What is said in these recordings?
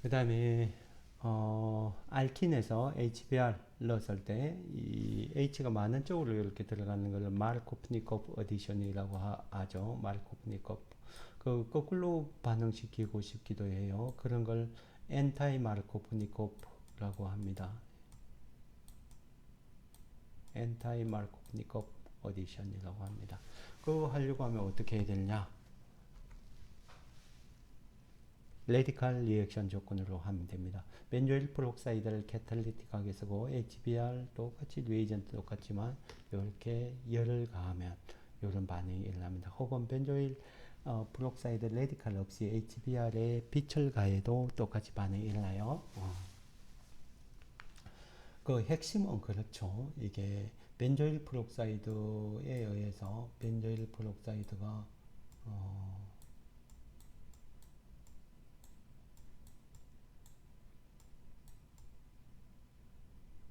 그 다음에 알킨에서 HBr 넣었을 때 이 H가 많은 쪽으로 이렇게 들어가는 것을 마르코프니코프 어디션이라고 하죠. 마르코프니코프. 그 거꾸로 반응시키고 싶기도 해요. 그런 걸 엔타이 마르코프니코프라고 합니다. 엔타이 마르코프니코프 어디션이라고 합니다. 그거 하려고 하면 어떻게 해야 되느냐? 레디칼 리액션 조건으로 하면 됩니다. 벤조일 프록사이드를 캐탈리틱하게 쓰고 HBr 똑같이 리에이전트 똑같지만 이렇게 열을 가하면 이런 반응이 일어납니다. 혹은 벤조일 프록사이드 레디칼 없이 HBr에 빛을 가해도 똑같이 반응이 일어나요. 그 핵심은 그렇죠. 이게 벤조일 프록사이드에 의해서 벤조일 프록사이드가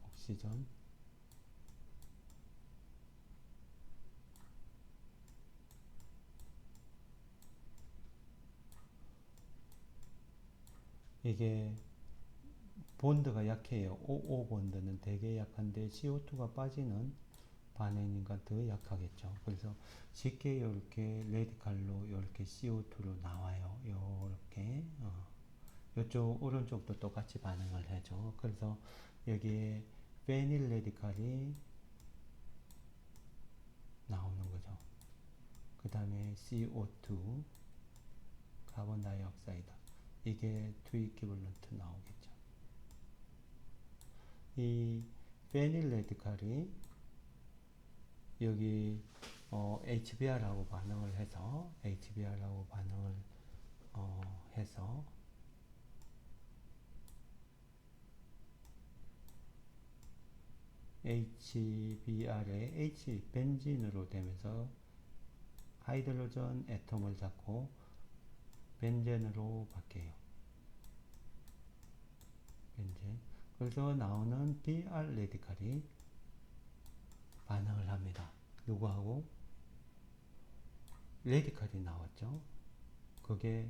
옥시전 이게 본드가 약해요. OO 본드는 되게 약한데 CO2가 빠지는 반응이니까 더 약하겠죠. 그래서 쉽게 이렇게 레디칼로 이렇게 CO2로 나와요. 이렇게 이쪽 오른쪽도 똑같이 반응을 해줘. 그래서 여기에 페닐 레디칼이 나오는 거죠. 그 다음에 CO2 카본 다이옥사이드 이게 투이퀴벌런트 나오겠죠. 이 페닐 레디칼이 여기 HBr하고 반응을 해서 HBr하고 반응을 해서 HBr에 H 벤진으로 되면서 하이드로전 애톰을 잡고 벤젠으로 바뀌어요. 벤젠. 그래서 나오는 Br 레디칼이 반응을 합니다. 누구하고? 레디칼이 나왔죠. 그게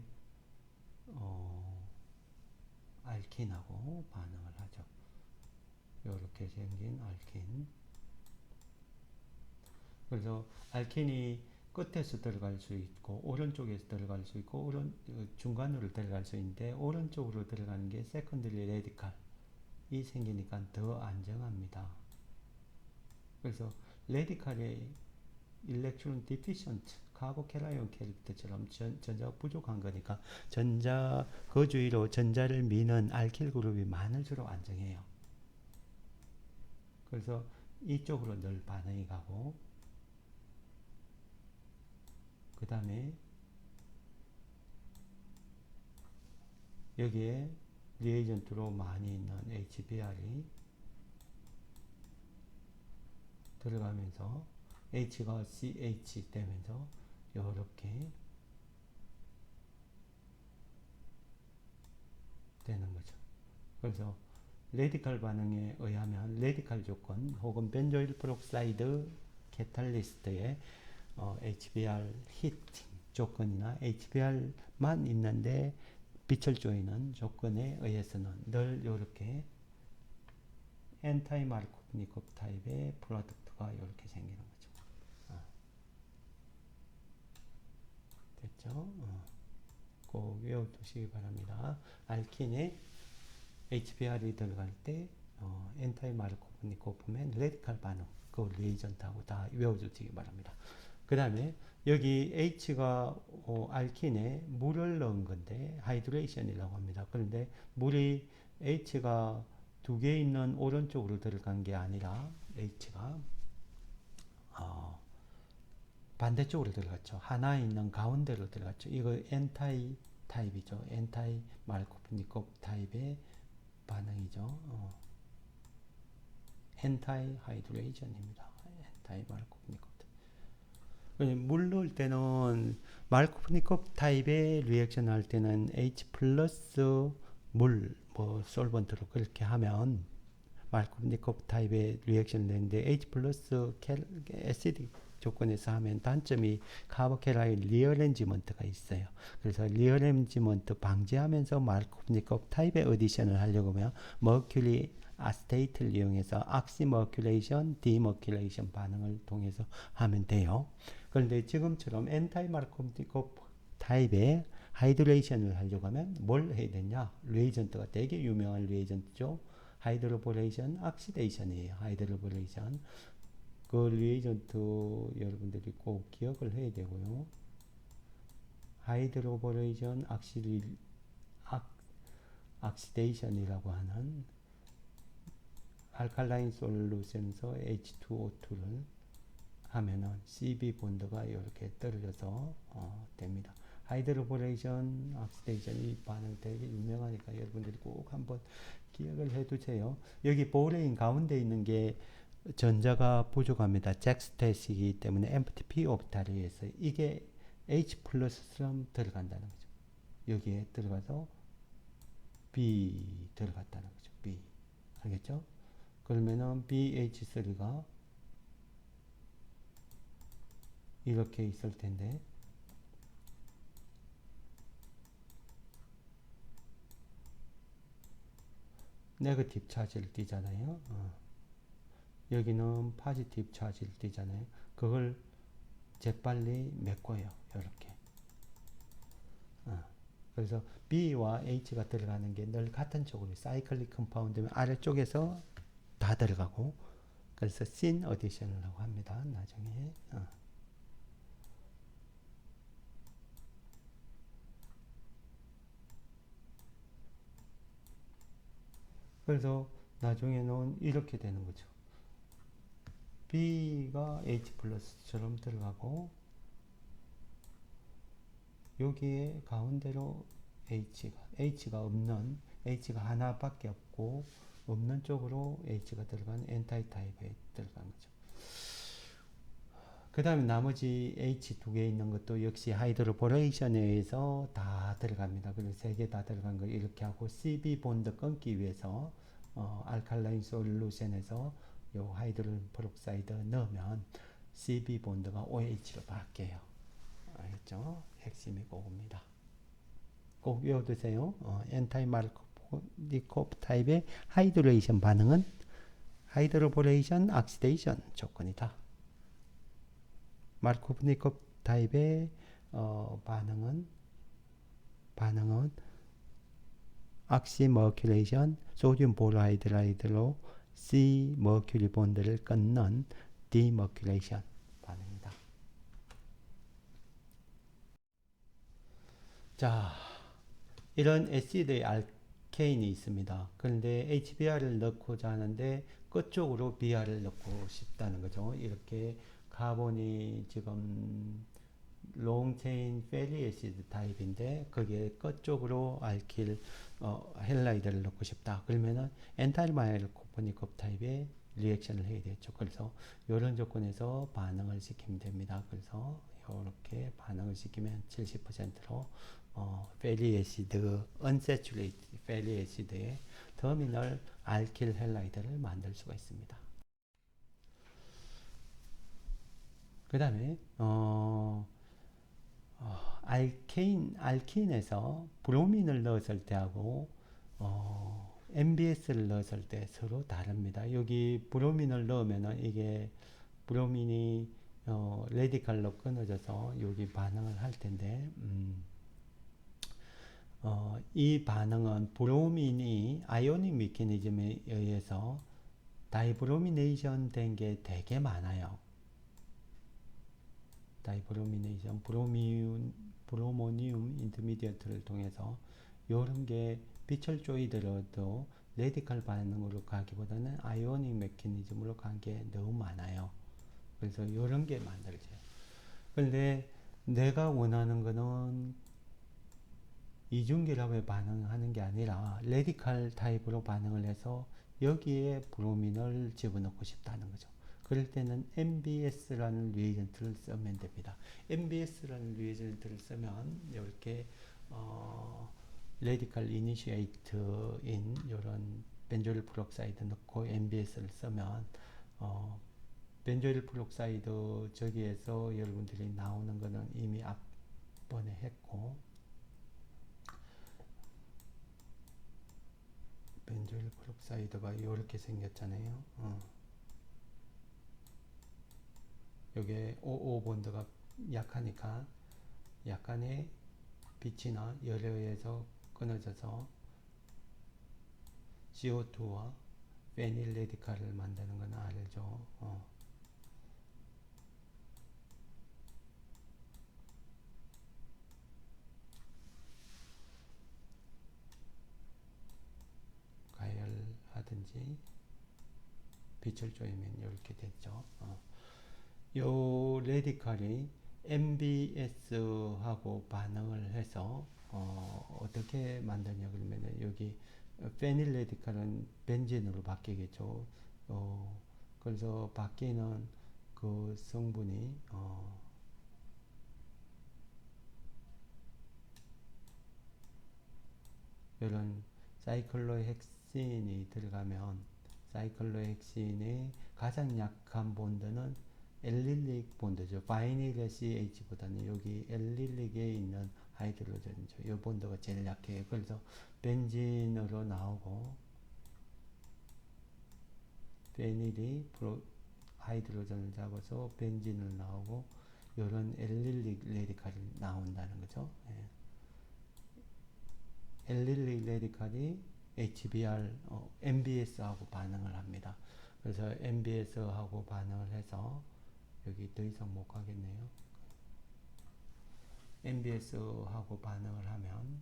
알킨하고 반응을 하죠. 이렇게 생긴 알킨. 그래서 알킨이 끝에서 들어갈 수 있고 오른쪽에서 들어갈 수 있고 중간으로 들어갈 수 있는데 오른쪽으로 들어가는 게 세컨더리 레디칼이 생기니까 더 안정합니다. 그래서 레디칼의 일렉트론 디피션트 카보캐라이온 캐릭터처럼 전자가 부족한 거니까 그 주위로 전자를 미는 알킬 그룹이 많을수록 안정해요. 그래서 이쪽으로 늘 반응이 가고 그 다음에 여기에 리에이전트로 많이 있는 HBr이 들어가면서 H가 CH 되면서 이렇게 되는 거죠. 그래서 레디칼 반응에 의하면 레디칼 조건 혹은 벤조일 프록사이드 캐탈리스트의 HBr 히팅 조건이나 HBr만 있는데 빛을 쪼이는 조건에 의해서는 늘 이렇게 엔타이 마르코프니코프 타입의 프로덕트가 이렇게 생기는 거죠. 됐죠? 꼭 외워두시기 바랍니다. 알킨에 HBr이 들어갈 때 엔타이 마르코프니코프면 레디칼 반응 그 리에이전트하고 다 외워주시기 바랍니다. 그 다음에 여기 H가 알킨에 물을 넣은 건데 하이드레이션이라고 합니다. 그런데 물이 H가 두 개 있는 오른쪽으로 들어간 게 아니라 H가 반대쪽으로 들어갔죠. 하나 있는 가운데로 들어갔죠. 이거 N타입 타입이죠. N타입 마르코프니코프 타입의 반응이죠. N타입 하이드레이션입니다. N타입 마르코프니코프 물 넣을 때는 마르코프니코프 타입의 리액션 할 때는 H 플러스 물, 솔번트로 그렇게 하면 마르코프니코프 타입의 리액션 되는데 H 플러스 애시드 조건에서 하면 단점이 카보케라의 리어렌지먼트가 있어요. 그래서 리어렌지먼트 방지하면서 마르코프니콥 타입의 어디션을 하려고 하면 머큐리 아스테이트를 이용해서 악시머큘레이션, 디머큘레이션 반응을 통해서 하면 돼요. 그런데 지금처럼 엔타이 마르코프니콥 타입의 하이드레이션을 하려고 하면 뭘 해야 되냐? 리에이전트가 되게 유명한 리에이전트죠. 하이드로보레이션, 악시데이션이에요. 하이드로보레이션. 그 리에이전트 여러분들이 꼭 기억을 해야 되고요. 하이드로보레이션, 악시데이션이라고 하는 알칼라인 솔루션에서 H2O2를 하면은 CB 본드가 이렇게 떨어져서 됩니다. 하이드로보레이션, 악시데이션 이 반응 되게 유명하니까 여러분들이 꼭 한번 기억을 해두세요. 여기 보레인 가운데 있는 게 전자가 부족합니다. 잭스텟이기 때문에 empty p 오비탈에서 이게 H 플러스처럼 들어간다는 거죠. 여기에 들어가서 B 들어갔다는 거죠. B 알겠죠? 그러면은 BH3가 이렇게 있을 텐데 네거티브 차지를 띠잖아요. 여기는 파지티브 차지를 띠잖아요. 그걸 재빨리 메꿔요. 이렇게. 그래서 B와 H가 들어가는 게 늘 같은 쪽으로 사이클릭 컴파운드면 아래쪽에서 다 들어가고 그래서 씬 어디션을 하고 합니다. 나중에. 그래서 나중에는 이렇게 되는 거죠. B가 H 플러스처럼 들어가고 여기에 가운데로 H가 없는 H가 하나밖에 없고 없는 쪽으로 H가 들어간 엔타이 타입에 들어간 거죠. 그 다음에 나머지 H 두 개 있는 것도 역시 하이드로보레이션에 의해서 다 들어갑니다. 그리고 세 개 다 들어간 걸 이렇게 하고 CB 본드 끊기 위해서 알칼라인 솔루션에서 요 하이드로젠 페록사이드 넣으면 CB 본드가 OH로 바뀌어요. 알겠죠? 핵심이 그겁니다. 꼭 외워두세요. 엔타이 마르코프니콥 타입의 하이드레이션 반응은 하이드로보레이션, 악시데이션 조건이다. 마르코프니콥 타입의 반응은 악시머큘레이션, 소듐 보로하이드라이드로 C 머큐리 본드를 끊는 디머큘레이션 반응이다. 자, 이런 애시드의 알케인이 있습니다. 그런데 HBr을 넣고자 하는데 끝쪽으로 BR을 넣고 싶다는 거죠. 이렇게 카본이 지금 롱체인 페리 애시드 타입인데 거기에 끝쪽으로 알킬 헬라이드를 넣고 싶다. 그러면은 엔타일마일코프니콥 타입의 리액션을 해야 되죠. 그래서 이런 조건에서 반응을 시키면 됩니다. 그래서 이렇게 반응을 시키면 70%로 페리 애시드, 언세츄레이트 페리 애시드의 터미널 알킬 헬라이드를 만들 수가 있습니다. 그 다음에 알킨에서 브로민을 넣었을 때하고 MBS를 넣었을 때 서로 다릅니다. 여기 브로민을 넣으면은 이게 브로민이 레디칼로 끊어져서 여기 반응을 할 텐데 이 반응은 브로민이 아이오닉 메커니즘에 의해서 다이브로미네이션 된 게 되게 많아요. 다이브로미네이션, 브로모니움 인터미디어트를 통해서 이런 게 비철조이더라도 레디칼 반응으로 가기보다는 아이오닉 메커니즘으로 간 게 너무 많아요. 그래서 이런 게 만들어져요. 그런데 내가 원하는 거는 이중결합에 반응하는 게 아니라 레디칼 타입으로 반응을 해서 여기에 브로민을 집어넣고 싶다는 거죠. 그럴 때는 MBS라는 리에이전트를 쓰면 됩니다. MBS라는 리에이전트를 쓰면 이렇게 레디칼 이니시에이트인 이런 벤조일 프록사이드 넣고 MBS를 쓰면 벤조일 프록사이드 저기에서 여러분들이 나오는 거는 이미 앞번에 했고, 벤조일 프록사이드가 이렇게 생겼잖아요. 요게 55본드가 약하니까 약간의 빛이나 열에 의해서 끊어져서 CO2와 페닐 레디칼을 만드는 건 알죠. 가열하든지 빛을 쬐면 이렇게 되죠. 요 레디칼이 MBS하고 반응을 해서 어떻게 만드냐 그러면은 여기 페닐 레디칼은 벤젠으로 바뀌겠죠. 그래서 바뀌는 그 성분이 이런 사이클로헥신이 들어가면 사이클로헥신의 가장 약한 본드는 엘릴릭 본드죠. 바이닐 CH보다는 여기 엘릴릭에 있는 하이드로전이죠. 이 본드가 제일 약해요. 그래서 벤진으로 나오고 페닐이 하이드로전을 잡아서 벤진으로 나오고 이런 엘릴릭 레디칼이 나온다는 거죠. 엘릴릭 레디칼이 HBr, MBS하고 반응을 합니다. 그래서 MBS하고 반응을 해서 여기 더 이상 못 가겠네요. MBS하고 반응을 하면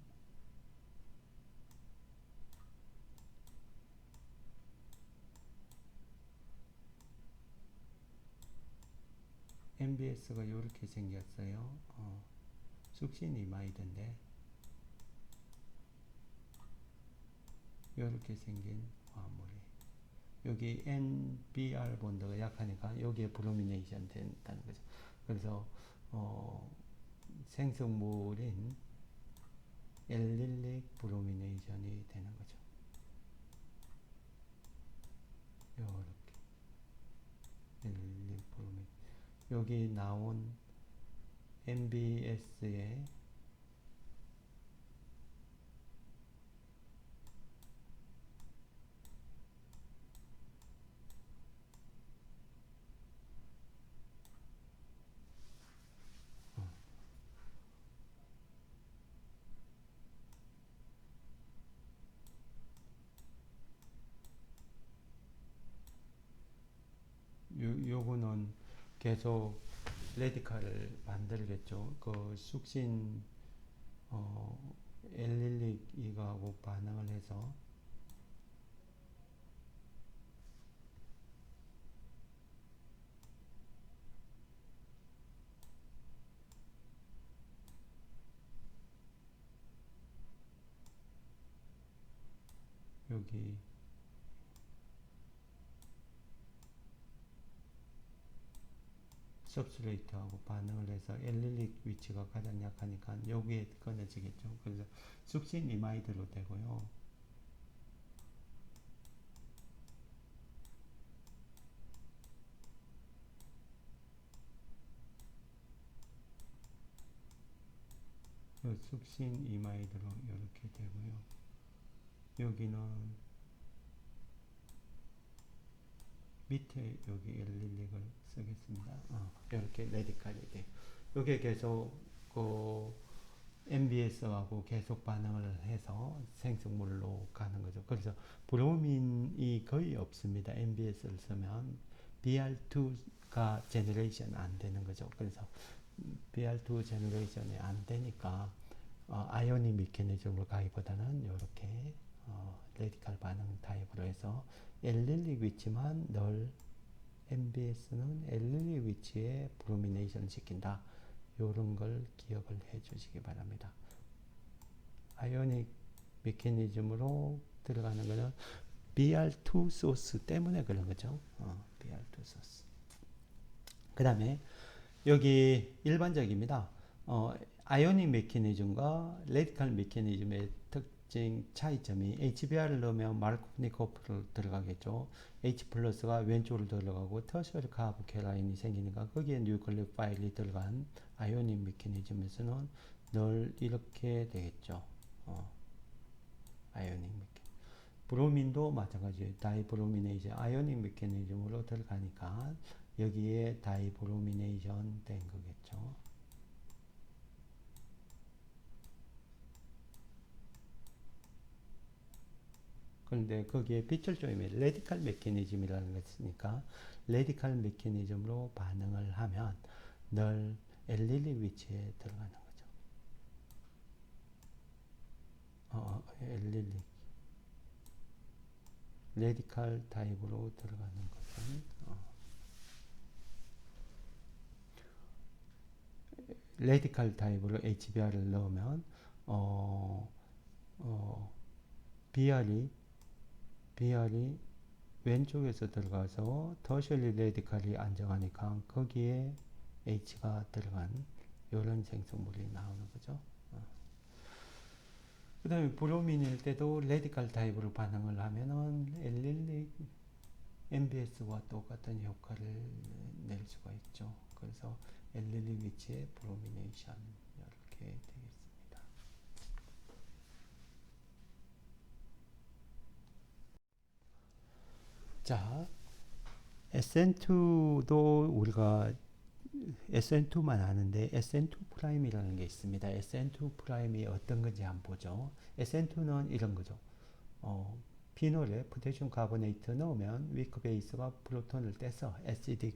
MBS가 이렇게 생겼어요. 숙신이마이드인데 이렇게 생긴 화물이 여기 NBR 본드가 약하니까 여기에 브로미네이션 된다는 거죠. 그래서 생성물인 엘릴릭 브로미네이션이 되는 거죠. 이렇게 엘릴릭 브로미 여기 나온 MBS의 요거는 계속 레디칼을 만들겠죠. 그 숙신 엘릴릭 이거하고 반응을 해서 여기 सब스트레이트하고 반응을 해서 엘릴릭 위치가 가장 약하니까 여기에 끊어지겠죠. 그래서 숙신 이마이드로 되고요. 숙신 이마이드로 이렇게 되고요. 여기는 밑에 여기 엘릴릭을 쓰겠습니다. 이렇게 레디칼이 돼요. 이게 계속 그 MBS하고 계속 반응을 해서 생성물로 가는 거죠. 그래서 브로민이 거의 없습니다. MBS를 쓰면 BR2가 제너레이션 안 되는 거죠. 그래서 BR2 제너레이션이 안 되니까 아이오닉 메커니즘으로 가기보다는 이렇게 레디칼 반응 타입으로 해서 엘릴릭 위치만 늘 MBS는 엘릴릭 위치에 브로미네이션 시킨다. 이런 걸 기억을 해 주시기 바랍니다. 아이오닉 메커니즘으로 들어가는 거는 BR2 소스 때문에 그런 거죠. BR2 소스. 그 다음에 여기 일반적입니다. 아이오닉 메커니즘과 레디칼 메커니즘의 차이점이 HBr을 넣으면 마르코프니코프로 들어가겠죠. H 플러스가 왼쪽으로 들어가고 터셔리 카브 캐라인이 생기니까 거기에 뉴클릭 파일이 들어간 아이오닉 메커니즘에서는 늘 이렇게 되겠죠. 아이오닉 메커니즘. 브로민도 마찬가지예요. 다이브로미네이션 아이오닉 메커니즘으로 들어가니까 여기에 다이브로미네이션 된 거겠죠. 그런데 거기에 빛을 쪼이면 레디칼 메커니즘이라는 거 있으니까 레디칼 메커니즘으로 반응을 하면 늘 엘릴리 위치에 들어가는 거죠. 엘릴리 레디칼 타입으로 들어가는 것은 레디칼 타입으로 HBr을 넣으면 어, BR이 왼쪽에서 들어가서 터셜리 레디칼이 안정하니까 거기에 H가 들어간 이런 생성물이 나오는 거죠. 그 다음에 브로민일 때도 레디칼 타입으로 반응을 하면은 엘릴릭 MBS와 똑같은 효과를 낼 수가 있죠. 그래서 엘릴릭 위치에 브로미네이션 이렇게 되겠습니다. 자, SN2도 우리가 SN2만 아는데 SN2 프라임이라는 게 있습니다. SN2 프라임이 어떤 건지 한번 보죠. SN2는 이런 거죠. 피놀에 포테슘 카보네이트 넣으면 위크 베이스가 프로톤을 떼서 애시딕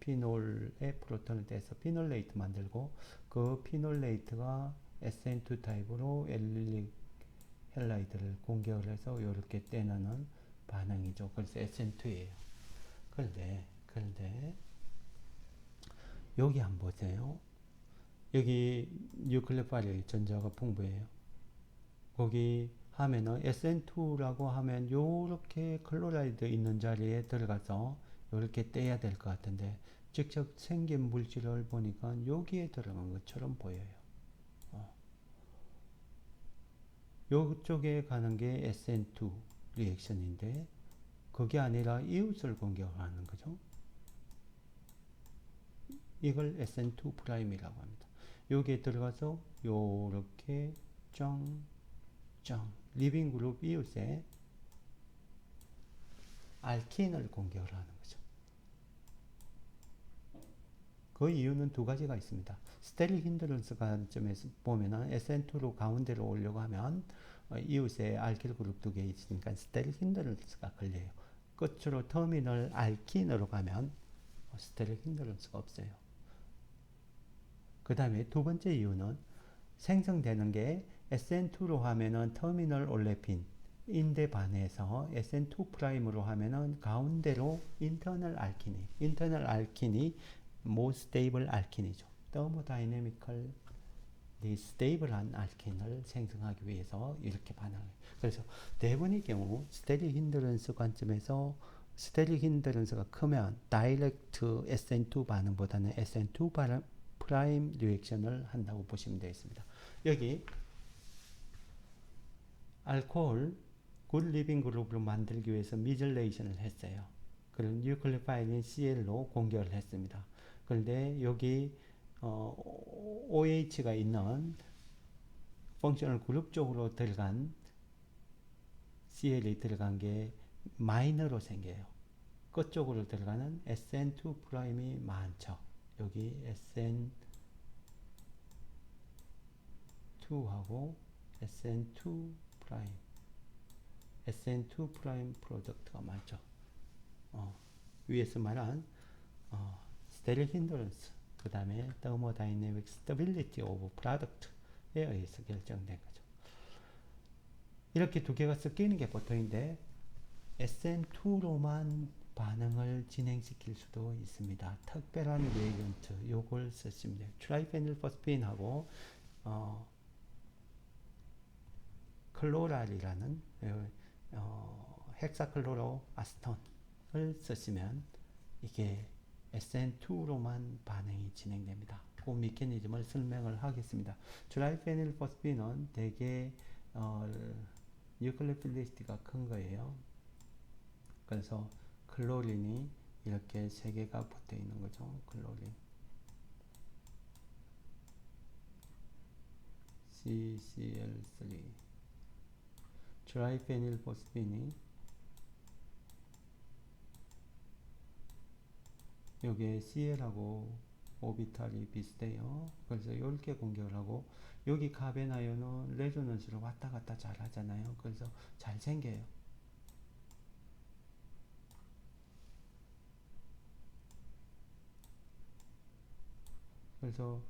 피놀에 프로톤을 떼서 피놀레이트 만들고 그 피놀레이트가 SN2 타입으로 엘릴릭 헬라이드를 공격을 해서 이렇게 떼내는 반응이죠. 그래서 SN2예요. 그런데 여기 한번 보세요. 여기 뉴클레파리 전자가 풍부해요. 거기 하면은 SN2라고 하면 요렇게 클로라이드 있는 자리에 들어가서 요렇게 떼야 될 것 같은데 직접 생긴 물질을 보니까 여기에 들어간 것처럼 보여요. 요쪽에 가는 게 SN2 리액션인데 그게 아니라 이웃을 공격하는 거죠. 이걸 SN2 프라임이라고 합니다. 여기에 들어가서 요렇게 리빙 그룹 이웃에 알킨을 공격을 하는 거죠. 그 이유는 두 가지가 있습니다. 스테릴 힌드런스 관점에서 보면은 SN2로 가운데로 오려고 하면 이웃에 알킬 그룹 두 개 있으니까 스테릴 힌드런스가 걸려요. 끝으로 터미널 알킨으로 가면 스테릴 힌드런스가 없어요. 그 다음에 두 번째 이유는 생성되는 게 SN2로 하면은 터미널 올레핀 인데 반해서 SN2 프라임으로 하면은 가운데로 인터널 알킨이 more stable 알킨이죠. thermodynamically stable한 알킨을 생성하기 위해서 이렇게 반응해요. 그래서 대부분의 경우 스테릴 힌드런스 관점에서 스테릴 힌드런스가 크면 다이렉트 SN2 반응보다는 SN2 프라임 리액션을 한다고 보시면 되겠습니다. 여기 알코올 굿 리빙 그룹으로 만들기 위해서 미젤레이션을 했어요. 그런 뉴클리파일인 CL로 공격을 했습니다. 그런데 여기 OH가 있는 펑셔널 그룹 쪽으로 들어간 CL이 들어간 게 마이너로 생겨요. 끝쪽으로 들어가는 SN2 프라임이 많죠. 여기 SN2하고 SN2 프라임 SN2 프라임 프로덕트가 많죠. 위에서 말한 스테릴 힌드런스 그 다음에 thermodynamic stability of product에 의해서 결정된 거죠. 이렇게 두 개가 섞이는 게 보통인데 SN2로만 반응을 진행시킬 수도 있습니다. 특별한 리에이전트 요걸 쓰시면 돼요. 트라이페닐포스핀하고 클로랄이라는 헥사클로로 아스톤을 쓰시면 이게 SN2로만 반응이 진행됩니다. 그 메커니즘을 설명을 하겠습니다. 트라이페닐포스핀은 대개 어, 뉴클레오필리시티가 큰 거예요. 그래서 클로린이 이렇게 세 개가 붙어 있는 거죠. 클로린 CCl3 트라이페닐포스핀이 여기에 Cl하고 오비탈이 비슷해요. 그래서 이렇게 공격을 하고 여기 카벤 아연은 레조넌스를 왔다 갔다 잘 하잖아요. 그래서 잘 생겨요. 그래서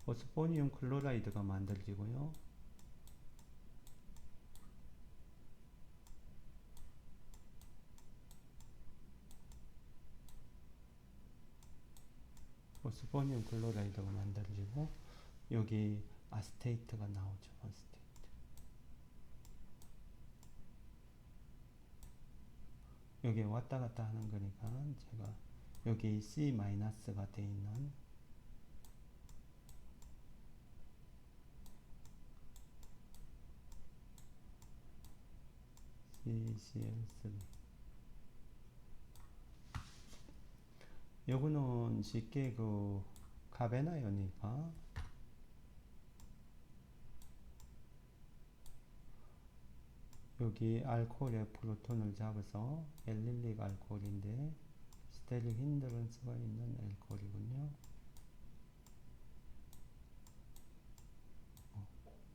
포스포니움 클로라이드가 만들어지고요. 포스포니움 클로라이드가 만들어지고 여기 아스테이트가 나오죠. 아스테이트. 여기 왔다 갔다 하는 거니까 제가 여기 C-가 돼 있는 CCl3 요거는 쉽게 그 카베나이오니까 여기 알코올에 프로톤을 잡아서 엘릴릭 알코올인데 스테릭 힌드런스가 있는 알코올이군요.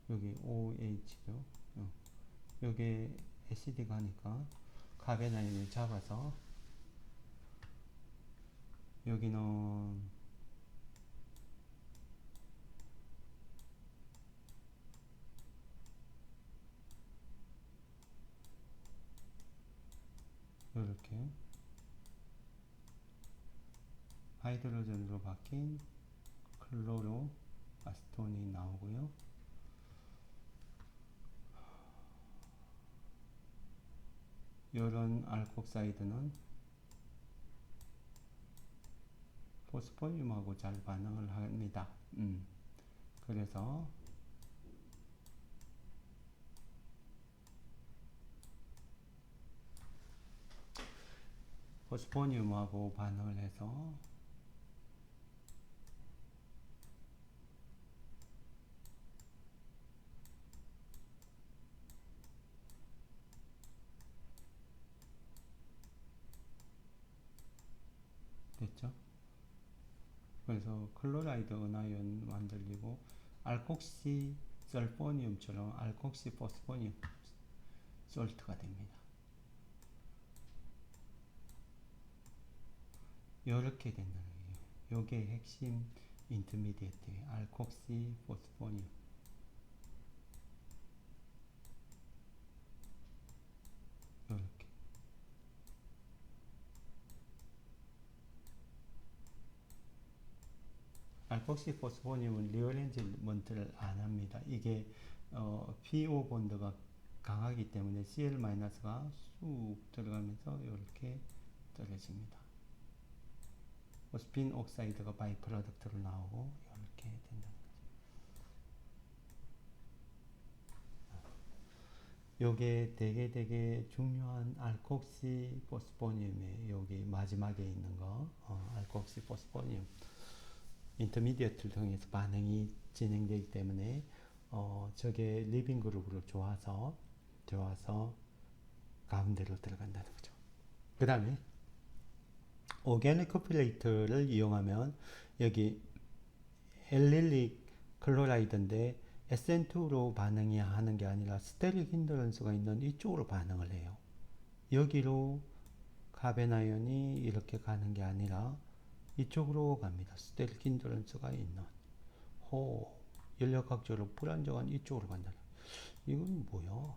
여기 OH죠. 여기 애시드가 하니까 카베나이온을 잡아서 여기는 이렇게 하이드로전으로 바뀐 클로로 아스톤이 나오고요. 이런 알콕사이드는 포스포늄하고 잘 반응을 합니다. 그래서 포스포늄하고 반응을 해서 됐죠? 그래서 클로라이드 은하연 만들리고 알콕시 설포늄처럼 알콕시 포스포늄 솔트가 됩니다. 이렇게 된다는 거예요. 이게 핵심 인터미디에이트예요. 알콕시 포스포늄. 이렇게. 알콕시 포스포늄은 리어레인지먼트를 안 합니다. 이게 PO 본드가 강하기 때문에 Cl-가 쑥 들어가면서 이렇게 떨어집니다. 스핀 옥사이드가 바이 프로덕트로 나오고 이렇게 된다는 거죠. 요게 되게 중요한 알콕시 포스포늄에 여기 마지막에 있는 거 알콕시 포스포늄 인터미디어트를 통해서 반응이 진행되기 때문에 저게 리빙 그룹으로 좋아서 가운데로 들어간다는 거죠. 그 다음에 오게닉 커플레이트를 이용하면 여기 엘릴릭 클로라이드인데 SN2로 반응이 하는 게 아니라 스테릭 힌드런스가 있는 이쪽으로 반응을 해요. 여기로 카베나이온이 이렇게 가는 게 아니라 이쪽으로 갑니다. 스테릭 힌드런스가 있는 연력학적으로 불안정한 이쪽으로 간다. 이건 뭐야?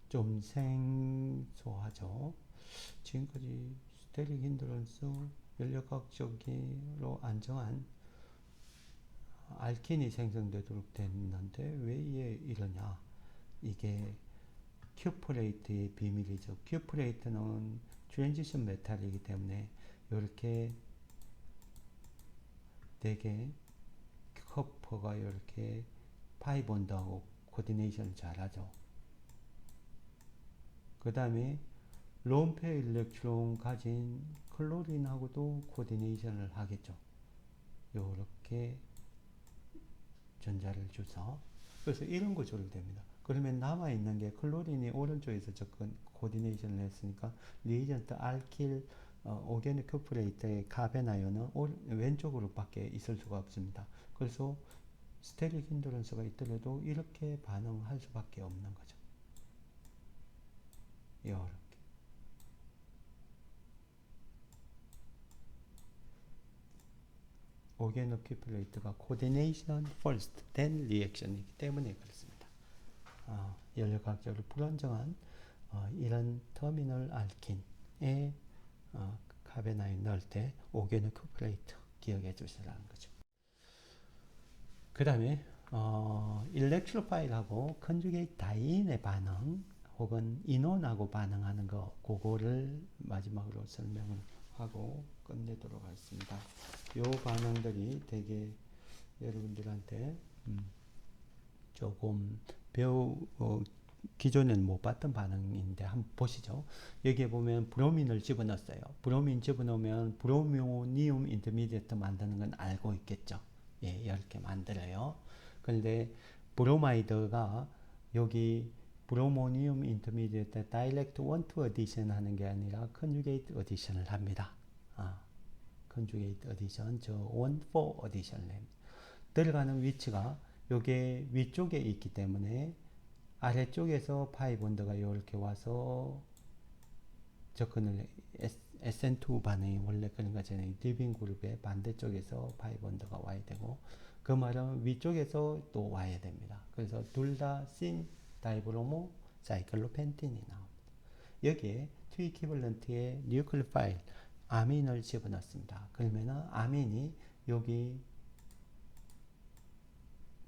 좀 생소하죠. 지금까지 스테릭 힌드런스 연력학적으로 안정한 알킨이 생성되도록 됐는데 왜 이러냐? 이게 큐프레이트의 비밀이죠. 큐프레이트는 트랜지션 메탈이기 때문에 이렇게 되게 커퍼가 이렇게 파이본드하고 코디네이션을 잘하죠. 그 다음에 롬페 일렉트론 가진 클로린하고도 코디네이션을 하겠죠. 요렇게 전자를 줘서. 그래서 이런 구조로 됩니다. 그러면 남아있는 게 클로린이 오른쪽에서 접근 코디네이션을 했으니까 리에이전트 알킬 오게닉 커플레이트의 카벤 아연은 왼쪽으로 밖에 있을 수가 없습니다. 그래서 스테릭 힌드런스가 있더라도 이렇게 반응할 수밖에 없는 거죠. 이렇게. 오게닉 커플레이트가 코디네이션 first, then 리액션이기 때문에 그렇습니다. 연료각적으로 불안정한 이런 터미널 알킨에 카벤 아연 넣을 때 오게닉 커플레이트 기억해 주시라는 거죠. 그 다음에 일렉트로파일하고 컨주게이트 다이인의 반응 혹은 인원하고 반응하는 거 그거를 마지막으로 설명을 하고 끝내도록 하겠습니다. 요 반응들이 되게 여러분들한테 조금 기존에는 못 봤던 반응인데 한번 보시죠. 여기에 보면 브로민을 집어넣었어요. 브로민 집어넣으면 브로모니움 인터미디에이트 만드는 건 알고 있겠죠. 예, 이렇게 만들어요. 그런데 브로마이드가 여기 브로모니움 인터미디에이트 다이렉트 원투 어디션 하는 게 아니라 컨주게이트 어디션을 합니다. 컨주게이트 어디션, 저 원포 어디션을 합니다. 들어가는 위치가 요게 위쪽에 있기 때문에 아래쪽에서 파이본드가 이렇게 와서 접근을 SN2 반응이 원래 그런 거잖아요. 리빙 그룹의 반대쪽에서 파이본드가 와야 되고 그 말은 위쪽에서 또 와야 됩니다. 그래서 둘 다 신 다이브로모 사이클로펜틴이 나옵니다. 여기에 트위키블런트의 뉴클리파일 아민을 집어넣습니다. 그러면은 아민이 여기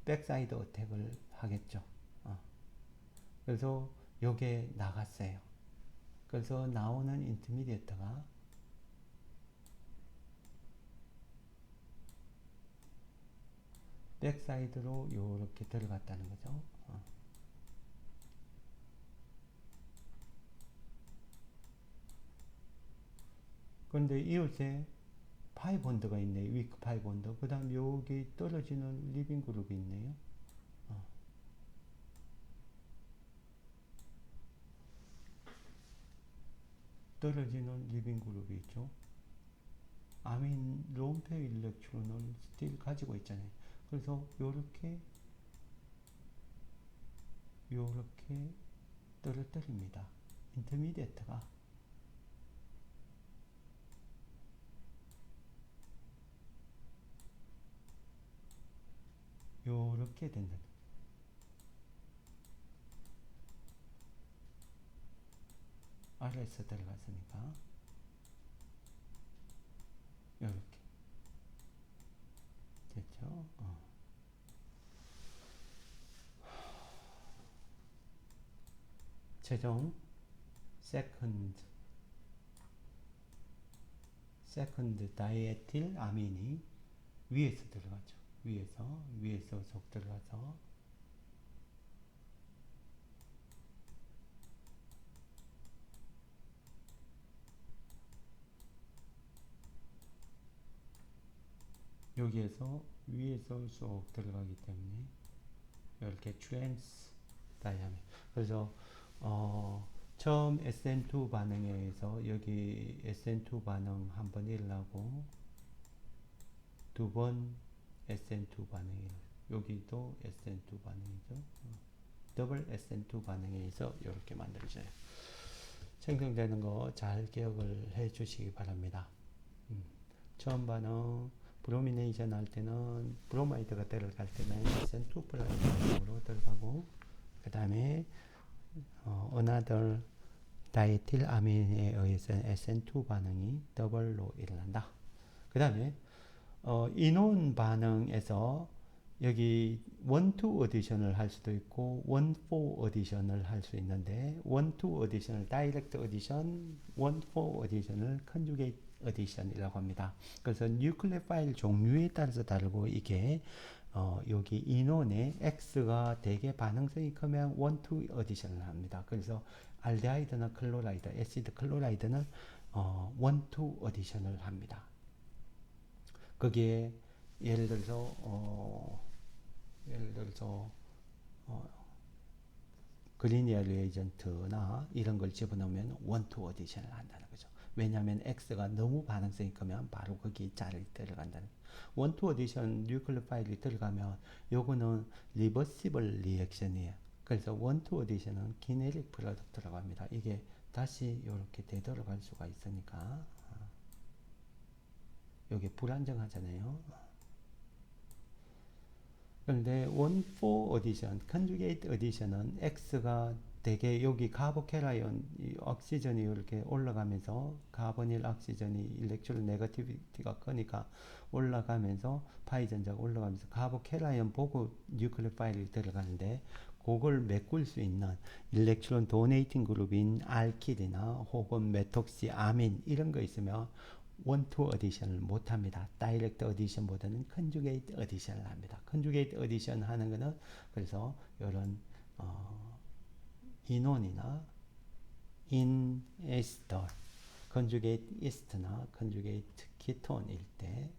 백사이드 어택을 하겠죠. 그래서 요게 나갔어요. 그래서 나오는 인터미디에이트가 백사이드로 요렇게 들어갔다는 거죠. 그런데 이웃에 파이본드가 있네요. 위크 파이본드. 그 다음 여기 떨어지는 리빙 그룹이 있네요. 떨어지는 리빙 그룹이 있죠. 아민 롬페 일렉트론을 스틸 가지고 있잖아요. 그래서 요렇게 떨어뜨립니다. 인터미디에이트가 요렇게 된다. 아래에서 들어갔으니까 요렇게 됐죠. 최종 세컨드 다이에틸 아민이 위에서 들어가죠. 위에서 속 들어가서 여기에서 위에서 쏙 들어가기 때문에 이렇게 트랜스 다이아민. 그래서 처음 SN2 반응에 의해서 여기 SN2 반응 한번 일어나고 두 번 SN2 반응이 여기도 SN2 반응이죠. 더블 SN2 반응에 의해서 이렇게 만들어져요. 생성되는 거 잘 기억을 해 주시기 바랍니다. 처음 반응 브로미네이션 할 때는 브로마이드가 들어갈 때는 SN2 플라즈마로 들어가고 그 다음에 another 다이에틸 아민에 의해서 SN2 반응이 더블로 일어난다. 그 다음에 인원 반응에서 여기 1-2 어디션을 할 수도 있고 1-4 어디션을 할 수 있는데 1-2 어디션을 다이렉트 어디션, 1-4 어디션을 컨주게이트 어디션이라고 합니다. 그래서 뉴클레 파일 종류에 따라서 다르고 이게 여기 인원에 X가 되게 반응성이 크면 원투 어디션을 합니다. 그래서 알데하이드나 클로라이드, 애시드 클로라이드는 원투 어디션을 합니다. 거기에 예를 들어서 그리니어 리에이전트나 이런 걸 집어넣으면 원투 어디션을 한다는 거죠. 왜냐하면 X가 너무 반응성이 크면 바로 거기 자를 들어간다는 거죠. 원투 어디션 뉴클리오파일이 들어가면 요거는 리버시블 리액션이에요. 그래서 원투 어디션은 기네릭 프로덕트라고 합니다. 이게 다시 이렇게 되돌아갈 수가 있으니까 이게 불안정하잖아요. 그런데 원포 어디션, 컨주게이트 어디션은 X가 되게 여기 카보캐라이온 옥시전이 이렇게 올라가면서 카보닐 옥시전이 일렉트론 네거티비티가 크니까 올라가면서 파이 전자가 올라가면서 카보캐라이온 보고 뉴클리오파일이 들어가는데 그걸 메꿀 수 있는 일렉트론 도네이팅 그룹인 알킬이나 혹은 메톡시 아민 이런 거 있으면 원투 어디션을 못합니다. 다이렉트 어디션보다는 컨주게이트 어디션을 합니다. 컨주게이트 어디션 하는 거는 그래서 이런 인온이나 인에스터, 컨주게이트 이스트나 컨주게이트 키톤일 때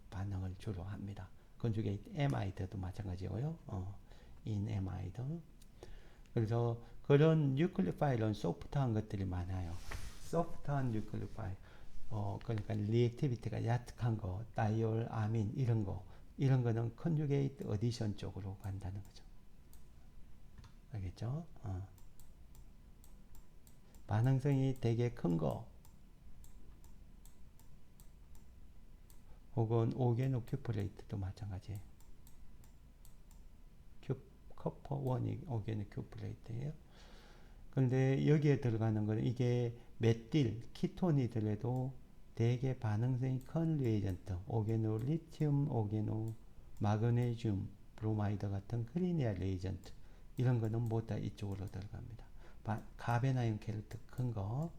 반응을 주로 합니다. 컨주게이트 에마이드도 마찬가지고요. 인에마이드. 그래서 그런 뉴클리오파일은 소프트한 것들이 많아요. 소프트한 뉴클리오파일. 그러니까 리액티비티가 약한 거, 다이올, 아민 이런 거는 컨주게이트 어디션 쪽으로 간다는 거죠. 알겠죠? 반응성이 되게 큰 거, 혹은 오게노 큐프레이트도 마찬가지예요. 커퍼 원이 오게노 큐프레이트예요. 그런데 여기에 들어가는 거는 이게 메틸, 키톤이더라도 대개 반응성이 큰 리에이전트, 오게노 리튬, 오게노 마그네슘, 브로마이드 같은 크리니아 리에이전트 이런 거는 모두 이쪽으로 들어갑니다. 카베나이온 켈트 큰 거,